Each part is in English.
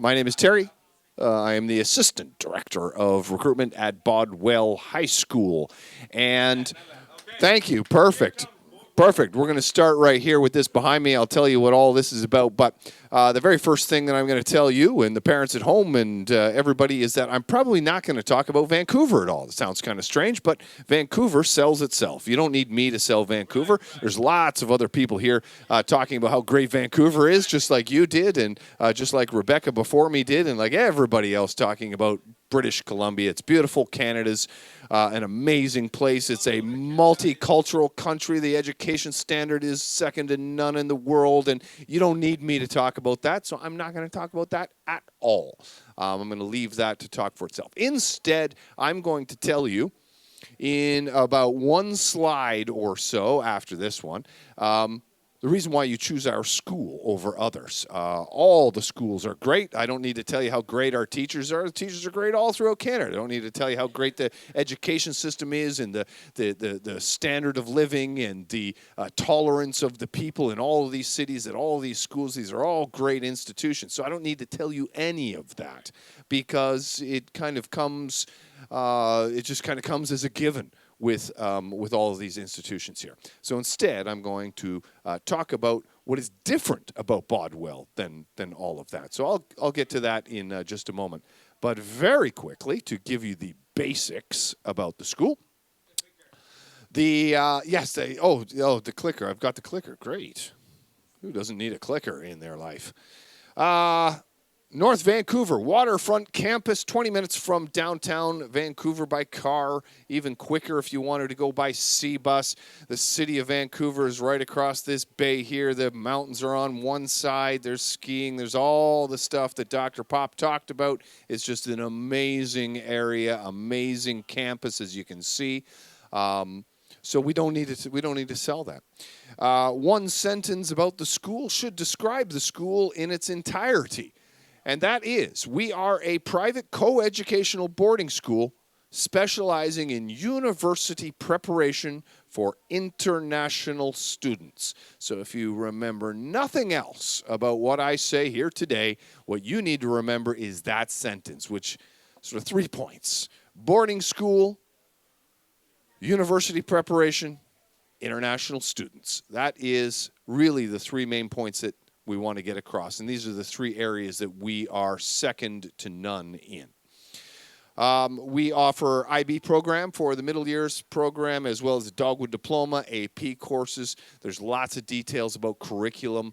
My name is Terry. I am the Assistant Director of Recruitment at Bodwell High School. And thank you. Perfect. Perfect. We're going to start right here with this behind me. I'll tell you what all this is about. But the very first thing that I'm going to tell you and the parents at home and everybody is that I'm probably not going to talk about Vancouver at all. It sounds kind of strange, but Vancouver sells itself. You don't need me to sell Vancouver. There's lots of other people here talking about how great Vancouver is, just like you did and just like Rebecca before me did and like everybody else talking about British Columbia. It's beautiful. Canada's an amazing place. It's a multicultural country. The education standard is second to none in the world, and you don't need me to talk about that, so I'm not going to talk about that at all. I'm going to leave that to talk for itself. Instead, I'm going to tell you in about one slide or so after this one, the reason why you choose our school over others. All the schools are great. I don't need to tell you how great our teachers are. The teachers are great all throughout Canada. I don't need to tell you how great the education system is and the standard of living and the tolerance of the people in all of these cities and all of these schools. These are all great institutions. So I don't need to tell you any of that because it kind of comes, it just kind of comes as a given with all of these institutions here. So instead, I'm going to talk about what is different about Bodwell than all of that. So I'll get to that in just a moment. But very quickly, to give you the basics about the school. The clicker. I've got the clicker. Great. Who doesn't need a clicker in their life? North Vancouver, waterfront campus, 20 minutes from downtown Vancouver by car, even quicker if you wanted to go by sea bus. The city of Vancouver is right across this bay here. The mountains are on one side. There's skiing. There's all the stuff that Dr. Pop talked about. It's just an amazing area, amazing campus, as you can see. So we don't need to sell that. One sentence about the school should describe the school in its entirety. And that is, we are a private co-educational boarding school specializing in university preparation for international students. So if you remember nothing else about what I say here today, what you need to remember is that sentence, which sort of 3 points. Boarding school, university preparation, international students. That is really the 3 main points that we want to get across. And these are the 3 areas that we are second to none in. We offer IB program for the middle years program as well as the Dogwood Diploma, AP courses. There's lots of details about curriculum.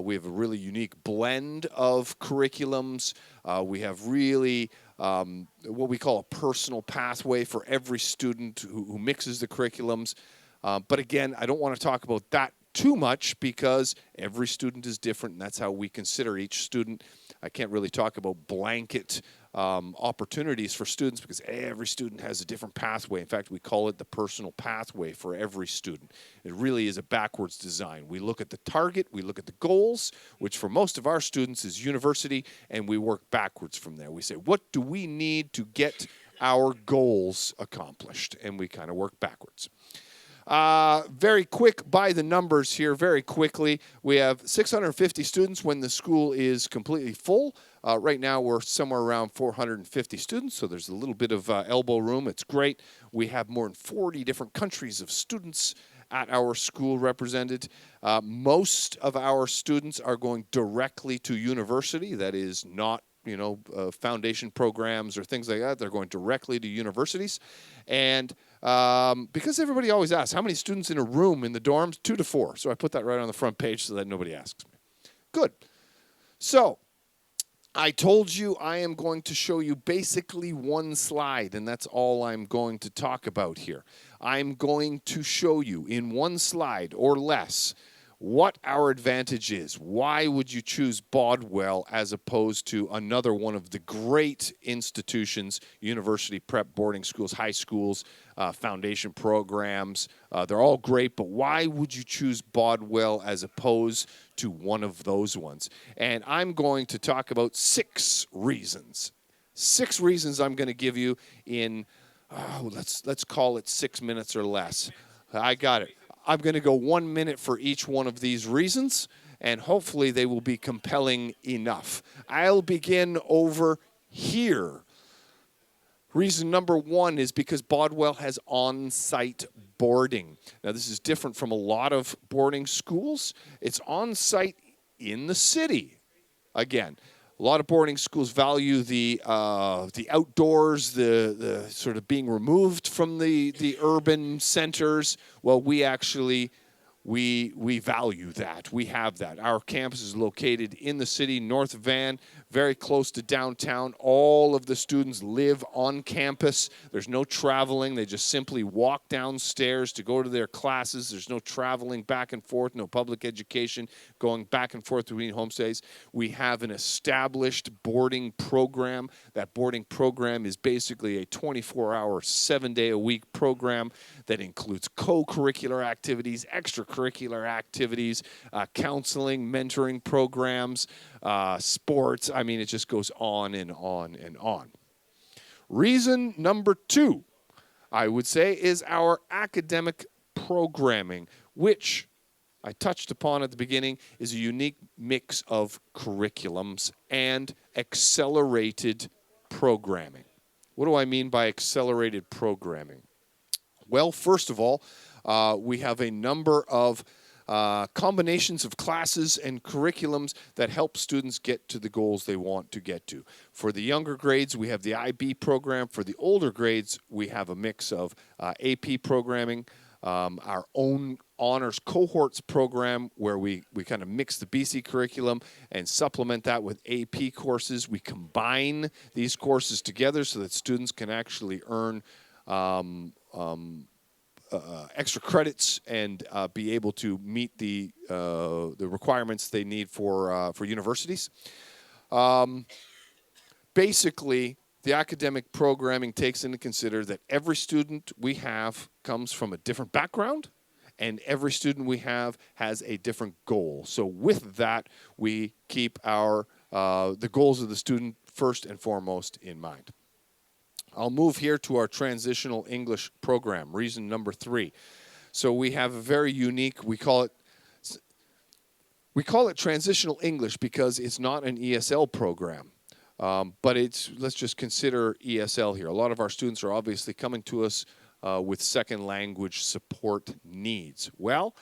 We have a really unique blend of curriculums. We have really what we call a personal pathway for every student who mixes the curriculums. But again, I don't want to talk about that too much because every student is different, and that's how we consider each student. I can't really talk about blanket opportunities for students because every student has a different pathway. In fact, we call it the personal pathway for every student. It really is a backwards design. We look at the target, we look at the goals, which for most of our students is university, and we work backwards from there. We say, what do we need to get our goals accomplished? And we kind of work backwards. Very quick by the numbers here, very quickly. We have 650 students when the school is completely full. Right now we're somewhere around 450 students, so there's a little bit of elbow room. It's great. We have more than 40 different countries of students at our school represented. Most of our students are going directly to university. That is not foundation programs or things like that. They're going directly to universities. And because everybody always asks, how many students in a room in the dorms? 2 to 4. So I put that right on the front page so that nobody asks me. Good. So I told you I am going to show you basically one slide, and that's all I'm going to talk about here. I'm going to show you in one slide or less what our advantage is. Why would you choose Bodwell as opposed to another one of the great institutions, university prep boarding schools, high schools, foundation programs? They're all great, but why would you choose Bodwell as opposed to one of those ones? And I'm going to talk about 6 reasons. 6 reasons I'm going to give you in, let's call it 6 minutes or less. I got it. I'm going to go 1 minute for each one of these reasons, and hopefully they will be compelling enough. I'll begin over here. Reason number one is because Bodwell has on-site boarding. Now, this is different from a lot of boarding schools. It's on-site in the city. Again, a lot of boarding schools value the outdoors, the sort of being removed from the urban centers. Well, we actually we value that. We have that. Our campus is located in the city, north of Van, very close to downtown. All of the students live on campus. There's no traveling. They just simply walk downstairs to go to their classes. There's no traveling back and forth, no public education going back and forth between homestays. We have an established boarding program. That boarding program is basically a 24-hour, 7-day-a-week program that includes co-curricular activities, extracurricular activities, counseling, mentoring programs, sports. I mean, it just goes on and on and on. Reason number two, I would say, is our academic programming, which I touched upon at the beginning, is a unique mix of curriculums and accelerated programming. What do I mean by accelerated programming? Well, first of all, we have a number of combinations of classes and curriculums that help students get to the goals they want to get to. For the younger grades, we have the IB program. For the older grades, we have a mix of AP programming, our own honors cohorts program where we kind of mix the BC curriculum and supplement that with AP courses. We combine these courses together so that students can actually earn extra credits and be able to meet the requirements they need for universities. Basically, the academic programming takes into consider that every student we have comes from a different background, and every student we have has a different goal. So with that, we keep our the goals of the student first and foremost in mind. I'll move here to our transitional English program, reason number 3. So we have a very unique, we call it transitional English because it's not an ESL program. But let's just consider ESL here. A lot of our students are obviously coming to us with second language support needs. Well,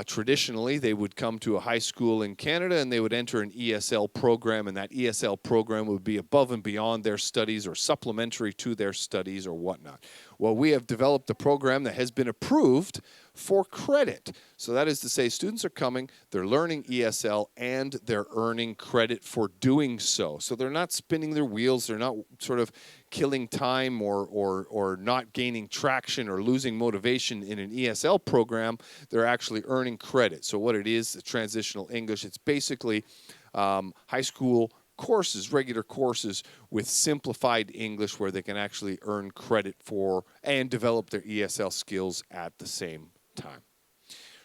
traditionally, they would come to a high school in Canada and they would enter an ESL program, and that ESL program would be above and beyond their studies or supplementary to their studies or whatnot. Well, we have developed a program that has been approved for credit. So that is to say, students are coming, they're learning ESL, and they're earning credit for doing so. So they're not spinning their wheels, they're not sort of killing time or not gaining traction or losing motivation in an ESL program. They're actually earning credit. So what it is, the transitional English, it's basically high school courses, regular courses with simplified English where they can actually earn credit for and develop their ESL skills at the same time.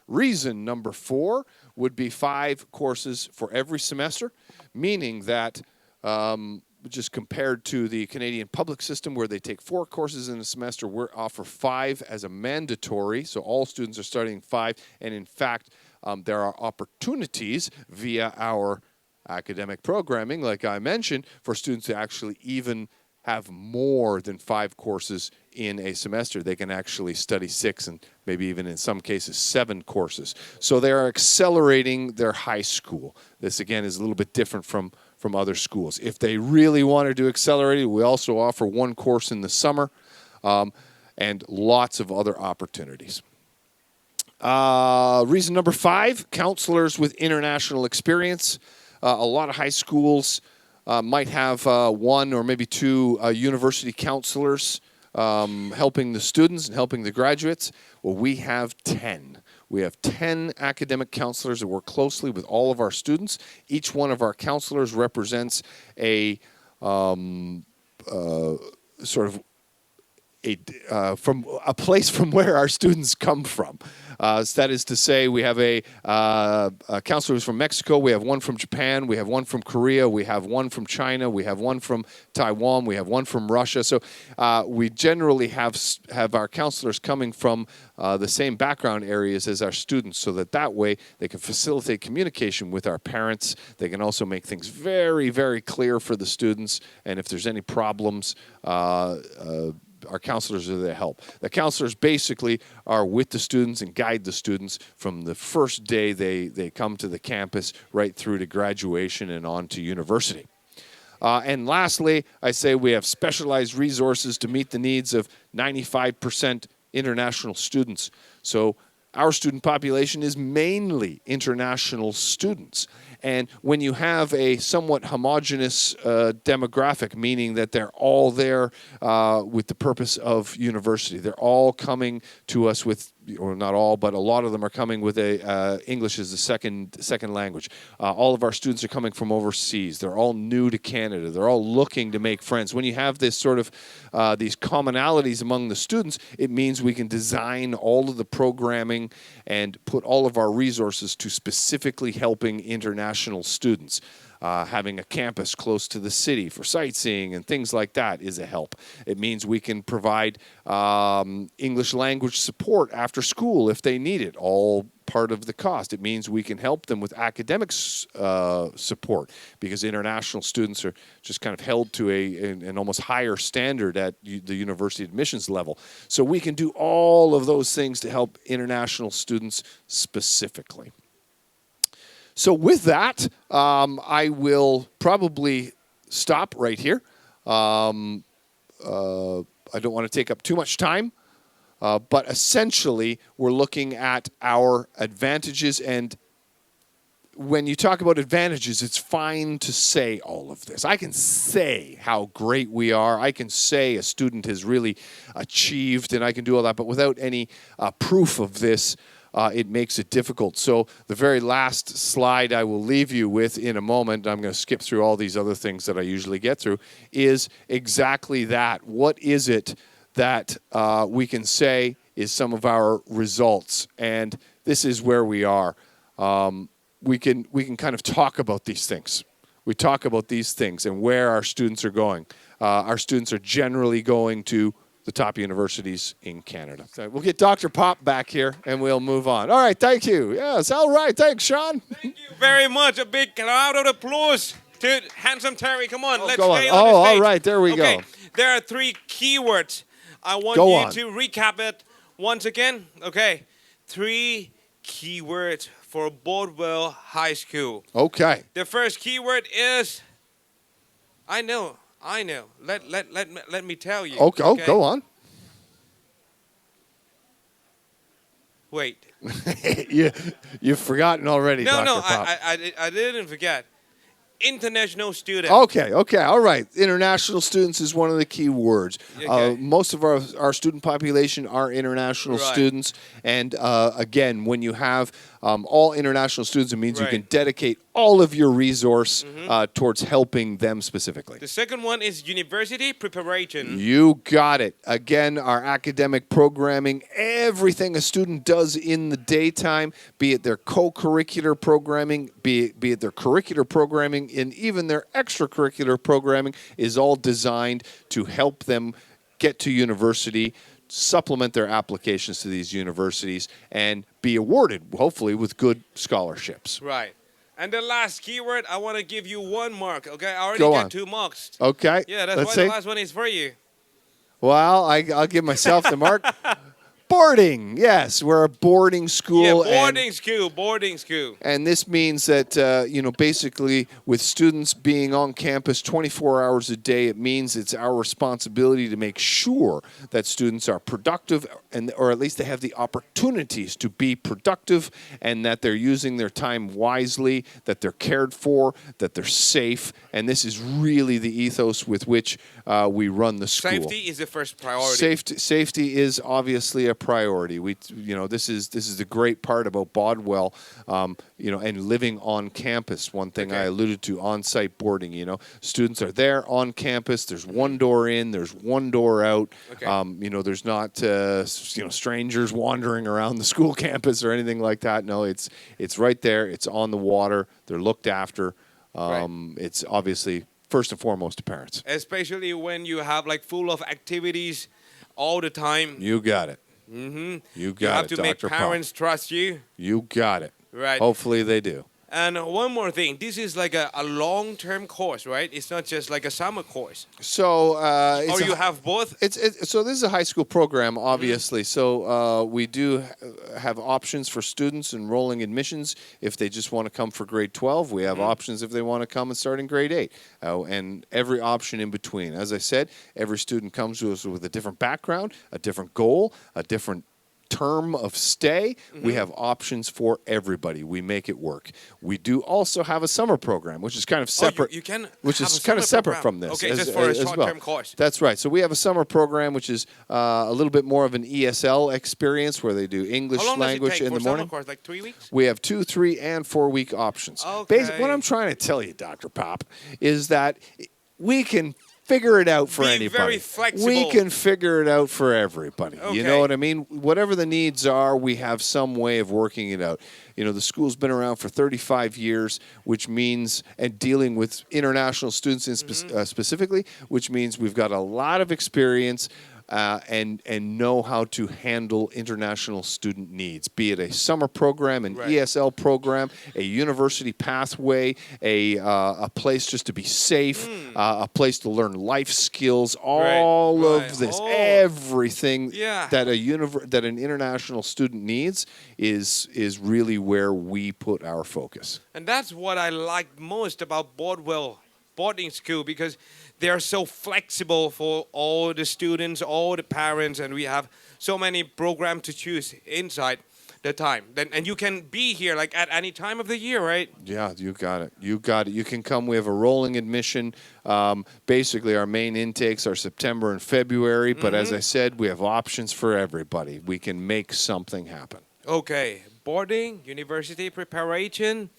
Reason number 4 would be 5 courses for every semester, meaning that just compared to the Canadian public system where they take 4 courses in a semester, we offer 5 as a mandatory, so all students are studying 5, and in fact, there are opportunities via our academic programming, like I mentioned, for students to actually even have more than 5 courses in a semester. They can actually study 6 and maybe even in some cases 7 courses. So they are accelerating their high school. This again is a little bit different from other schools. If they really wanted to accelerate it, we also offer 1 course in the summer and lots of other opportunities. Reason number 5, counselors with international experience. A lot of high schools might have 1 or maybe 2 university counselors helping the students and helping the graduates. Well, we have 10. We have 10 academic counselors that work closely with all of our students. Each one of our counselors represents a sort of from a place from where our students come from. That is to say, we have a counselor who's from Mexico, we have one from Japan, we have one from Korea, we have one from China, we have one from Taiwan, we have one from Russia. So we generally have our counselors coming from the same background areas as our students, so that way they can facilitate communication with our parents. They can also make things very, very clear for the students, and if there's any problems, our counselors are there to help. The counselors basically are with the students and guide the students from the first day they come to the campus right through to graduation and on to university. And lastly, I say we have specialized resources to meet the needs of 95% international students. So our student population is mainly international students. And when you have a somewhat homogeneous demographic, meaning that they're all there with the purpose of university, they're all coming to us with, or not all, but a lot of them are coming with English as a second language. All of our students are coming from overseas. They're all new to Canada. They're all looking to make friends. When you have this sort of these commonalities among the students, it means we can design all of the programming and put all of our resources to specifically helping international students. Having a campus close to the city for sightseeing and things like that is a help. It means we can provide English language support after school if they need it, all part of the cost. It means we can help them with academic support, because international students are just kind of held to an almost higher standard at the university admissions level. So we can do all of those things to help international students specifically. So with that, I will probably stop right here. I don't want to take up too much time, but essentially we're looking at our advantages. And when you talk about advantages, it's fine to say all of this. I can say how great we are. I can say a student has really achieved, and I can do all that, but without any proof of this, it makes it difficult. So the very last slide I will leave you with in a moment, I'm going to skip through all these other things that I usually get through, is exactly that. What is it that we can say is some of our results? And this is where we are. We can kind of talk about these things. We talk about these things and where our students are going. Our students are generally going to the top universities in Canada. So we'll get Dr. Pop back here, and we'll move on. All right, thank you. Yes, all right. Thanks, Sean. Thank you very much. A big round of applause to handsome Terry. Come on, let's stay on the stage. all right. There we go. There are 3 keywords. I want you to recap it once again. Okay. 3 keywords for Bodwell High School. Okay. The first keyword is, I know. Let me tell you. Okay. Oh, go on. Wait. You've forgotten already, No, Dr. Pop. I didn't forget. International student. Okay, all right. International students is one of the key words. Okay. Most of our student population are international students. And again, when you have all international students, it means you can dedicate all of your resource towards helping them specifically. The second one is university preparation. You got it. Again, our academic programming, everything a student does in the daytime, be it their co-curricular programming, be it their curricular programming, and even their extracurricular programming, is all designed to help them get to university, supplement their applications to these universities, and be awarded, hopefully, with good scholarships. Right. And the last keyword, I want to give you 1 mark. Okay, I already got 2 marks. Okay. Yeah, that's why the last one is for you. Well, I'll give myself the mark. Boarding, yes, we're a boarding school. Yeah, boarding school. And this means that, basically with students being on campus 24 hours a day, it means it's our responsibility to make sure that students are productive, or at least they have the opportunities to be productive, and that they're using their time wisely, that they're cared for, that they're safe. And this is really the ethos with which we run the school. Safety is the first priority. Safety is obviously a priority. This is the great part about Bodwell, and living on campus. One thing I alluded to, on-site boarding. Students are there on campus. There's one door in, there's one door out. There's not strangers wandering around the school campus or anything like that. No, it's right there. It's on the water. They're looked after. It's obviously first and foremost to parents. Especially when you have full of activities all the time. You got it. Mm-hmm. You got it, You have to make Dr. parents trust you. You got it. Right. Hopefully they do. And one more thing, this is like a long-term course, right? It's not just like a summer course. So, or you have both? So this is a high school program, obviously. So we do have options for students enrolling admissions if they just want to come for grade 12. We have options if they want to come and start in grade 8. And every option in between. As I said, every student comes to us with a different background, a different goal, a different term of stay. We have options for everybody. We make it work. We do also have a summer program, which is kind of separate. You can which have is a kind of summer separate program. from this. Okay, just for a short-term course. That's right. So we have a summer program, which is a little bit more of an ESL experience, where they do English language in the morning. Course, like 3 weeks? We have 2, 3, and 4 week options. Okay. What I'm trying to tell you, Dr. Pop, is that we can figure it out for anybody. Very flexible. We can figure it out for everybody. Okay. You know what I mean? Whatever the needs are, we have some way of working it out. The school's been around for 35 years, which means, and dealing with international students specifically, which means we've got a lot of experience and know how to handle international student needs, be it a summer program, an ESL program, a university pathway, a place just to be safe, a place to learn life skills, all of this, everything that an international student needs is really where we put our focus. And that's what I like most about Bodwell boarding school, because they are so flexible for all the students, all the parents, and we have so many programs to choose inside the time. And you can be here at any time of the year, right? Yeah, you got it. You got it. You can come. We have a rolling admission. Basically, our main intakes are September and February, but as I said, we have options for everybody. We can make something happen. Okay, boarding, university preparation,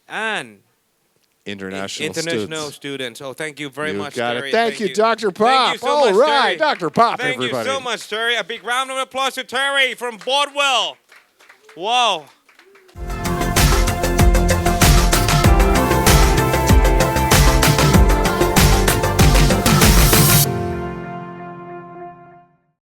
and international students. Oh, thank you very much, got Terry. It. Thank you, Dr. Pop. Thank you so much, right, Terry. Dr. Pop, Thank everybody. you so much, Terry. A big round of applause to Terry from Bodwell. Wow.